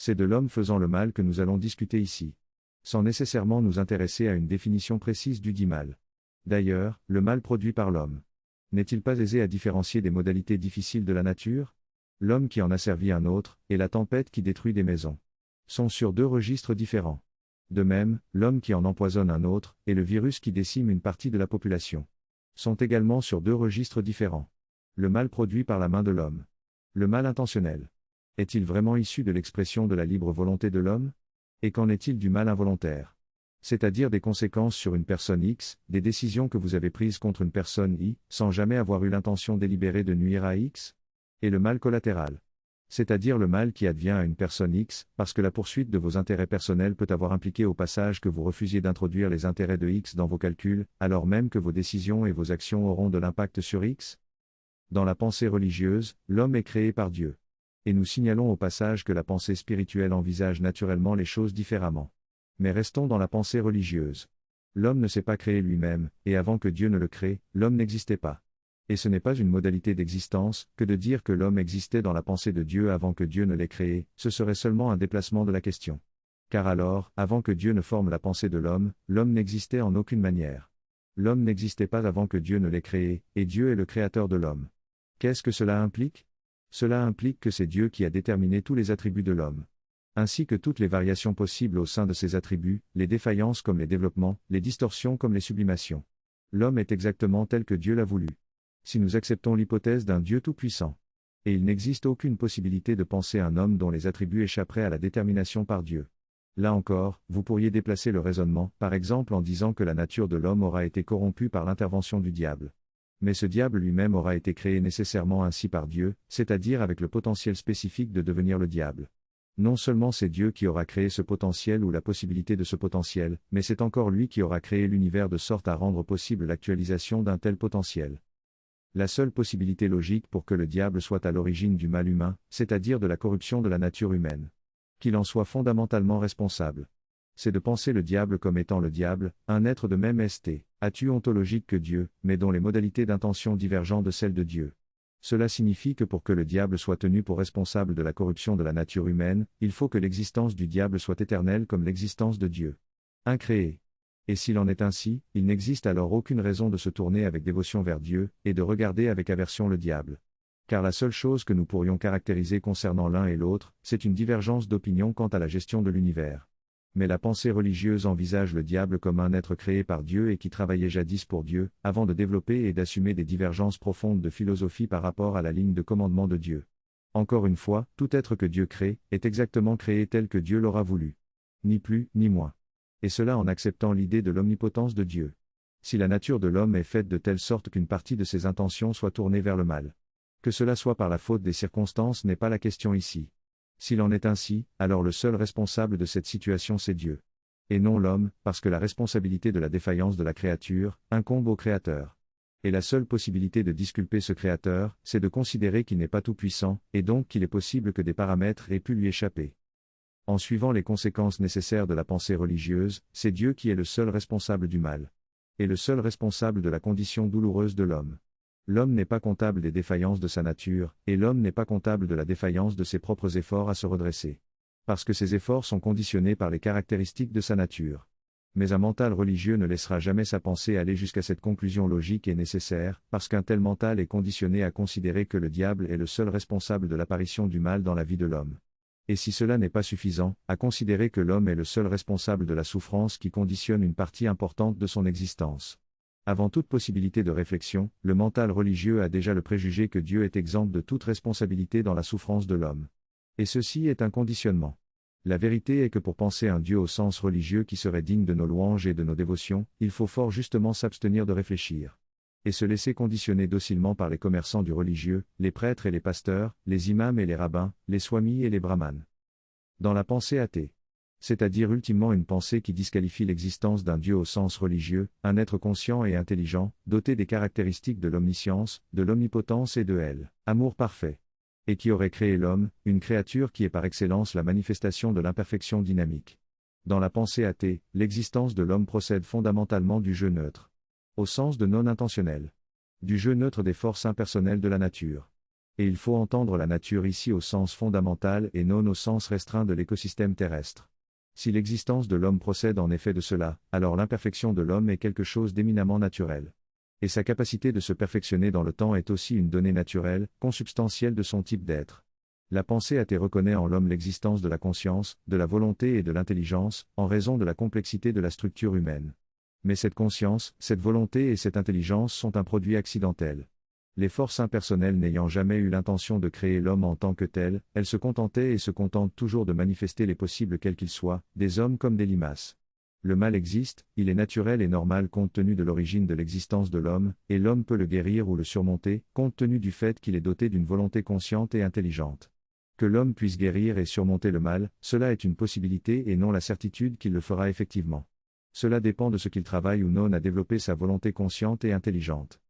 C'est de l'homme faisant le mal que nous allons discuter ici. Sans nécessairement nous intéresser à une définition précise du dit mal. D'ailleurs, le mal produit par l'homme. N'est-il pas aisé à différencier des modalités difficiles de la nature? L'homme qui en a servi un autre, et la tempête qui détruit des maisons, sont sur deux registres différents. De même, l'homme qui en empoisonne un autre, et le virus qui décime une partie de la population, sont également sur deux registres différents. Le mal produit par la main de l'homme. Le mal intentionnel. Est-il vraiment issu de l'expression de la libre volonté de l'homme? Et qu'en est-il du mal involontaire? C'est-à-dire des conséquences sur une personne X, des décisions que vous avez prises contre une personne Y, sans jamais avoir eu l'intention délibérée de nuire à X? Et le mal collatéral. C'est-à-dire le mal qui advient à une personne X, parce que la poursuite de vos intérêts personnels peut avoir impliqué au passage que vous refusiez d'introduire les intérêts de X dans vos calculs, alors même que vos décisions et vos actions auront de l'impact sur X? Dans la pensée religieuse, l'homme est créé par Dieu. Et nous signalons au passage que la pensée spirituelle envisage naturellement les choses différemment. Mais restons dans la pensée religieuse. L'homme ne s'est pas créé lui-même, et avant que Dieu ne le crée, l'homme n'existait pas. Et ce n'est pas une modalité d'existence, que de dire que l'homme existait dans la pensée de Dieu avant que Dieu ne l'ait créé, ce serait seulement un déplacement de la question. Car alors, avant que Dieu ne forme la pensée de l'homme n'existait en aucune manière. L'homme n'existait pas avant que Dieu ne l'ait créé, et Dieu est le créateur de l'homme. Qu'est-ce que cela implique? Cela implique que c'est Dieu qui a déterminé tous les attributs de l'homme, ainsi que toutes les variations possibles au sein de ces attributs, les défaillances comme les développements, les distorsions comme les sublimations. L'homme est exactement tel que Dieu l'a voulu. Si nous acceptons l'hypothèse d'un Dieu tout-puissant, et il n'existe aucune possibilité de penser un homme dont les attributs échapperaient à la détermination par Dieu. Là encore, vous pourriez déplacer le raisonnement, par exemple en disant que la nature de l'homme aura été corrompue par l'intervention du diable. Mais ce diable lui-même aura été créé nécessairement ainsi par Dieu, c'est-à-dire avec le potentiel spécifique de devenir le diable. Non seulement c'est Dieu qui aura créé ce potentiel ou la possibilité de ce potentiel, mais c'est encore lui qui aura créé l'univers de sorte à rendre possible l'actualisation d'un tel potentiel. La seule possibilité logique pour que le diable soit à l'origine du mal humain, c'est-à-dire de la corruption de la nature humaine, qu'il en soit fondamentalement responsable, c'est de penser le diable comme étant le diable, un être de même statut ontologique que Dieu, mais dont les modalités d'intention divergent de celles de Dieu. Cela signifie que pour que le diable soit tenu pour responsable de la corruption de la nature humaine, il faut que l'existence du diable soit éternelle comme l'existence de Dieu, incréé. Et s'il en est ainsi, il n'existe alors aucune raison de se tourner avec dévotion vers Dieu, et de regarder avec aversion le diable. Car la seule chose que nous pourrions caractériser concernant l'un et l'autre, c'est une divergence d'opinion quant à la gestion de l'univers. Mais la pensée religieuse envisage le diable comme un être créé par Dieu et qui travaillait jadis pour Dieu, avant de développer et d'assumer des divergences profondes de philosophie par rapport à la ligne de commandement de Dieu. Encore une fois, tout être que Dieu crée, est exactement créé tel que Dieu l'aura voulu. Ni plus, ni moins. Et cela en acceptant l'idée de l'omnipotence de Dieu. Si la nature de l'homme est faite de telle sorte qu'une partie de ses intentions soit tournée vers le mal, que cela soit par la faute des circonstances n'est pas la question ici. S'il en est ainsi, alors le seul responsable de cette situation c'est Dieu. Et non l'homme, parce que la responsabilité de la défaillance de la créature incombe au Créateur. Et la seule possibilité de disculper ce Créateur, c'est de considérer qu'il n'est pas tout-puissant, et donc qu'il est possible que des paramètres aient pu lui échapper. En suivant les conséquences nécessaires de la pensée religieuse, c'est Dieu qui est le seul responsable du mal. Et le seul responsable de la condition douloureuse de l'homme. L'homme n'est pas comptable des défaillances de sa nature, et l'homme n'est pas comptable de la défaillance de ses propres efforts à se redresser. Parce que ses efforts sont conditionnés par les caractéristiques de sa nature. Mais un mental religieux ne laissera jamais sa pensée aller jusqu'à cette conclusion logique et nécessaire, parce qu'un tel mental est conditionné à considérer que le diable est le seul responsable de l'apparition du mal dans la vie de l'homme. Et si cela n'est pas suffisant, à considérer que l'homme est le seul responsable de la souffrance qui conditionne une partie importante de son existence. Avant toute possibilité de réflexion, le mental religieux a déjà le préjugé que Dieu est exempt de toute responsabilité dans la souffrance de l'homme. Et ceci est un conditionnement. La vérité est que pour penser un Dieu au sens religieux qui serait digne de nos louanges et de nos dévotions, il faut fort justement s'abstenir de réfléchir. Et se laisser conditionner docilement par les commerçants du religieux, les prêtres et les pasteurs, les imams et les rabbins, les swamis et les brahmanes. Dans la pensée athée, c'est-à-dire ultimement une pensée qui disqualifie l'existence d'un Dieu au sens religieux, un être conscient et intelligent, doté des caractéristiques de l'omniscience, de l'omnipotence et de l'amour parfait. Et qui aurait créé l'homme, une créature qui est par excellence la manifestation de l'imperfection dynamique. Dans la pensée athée, l'existence de l'homme procède fondamentalement du jeu neutre. Au sens de non intentionnel. Du jeu neutre des forces impersonnelles de la nature. Et il faut entendre la nature ici au sens fondamental et non au sens restreint de l'écosystème terrestre. Si l'existence de l'homme procède en effet de cela, alors l'imperfection de l'homme est quelque chose d'éminemment naturel. Et sa capacité de se perfectionner dans le temps est aussi une donnée naturelle, consubstantielle de son type d'être. La pensée athée reconnaît en l'homme l'existence de la conscience, de la volonté et de l'intelligence, en raison de la complexité de la structure humaine. Mais cette conscience, cette volonté et cette intelligence sont un produit accidentel. Les forces impersonnelles n'ayant jamais eu l'intention de créer l'homme en tant que tel, elles se contentaient et se contentent toujours de manifester les possibles quels qu'ils soient, des hommes comme des limaces. Le mal existe, il est naturel et normal compte tenu de l'origine de l'existence de l'homme, et l'homme peut le guérir ou le surmonter, compte tenu du fait qu'il est doté d'une volonté consciente et intelligente. Que l'homme puisse guérir et surmonter le mal, cela est une possibilité et non la certitude qu'il le fera effectivement. Cela dépend de ce qu'il travaille ou non à développer sa volonté consciente et intelligente.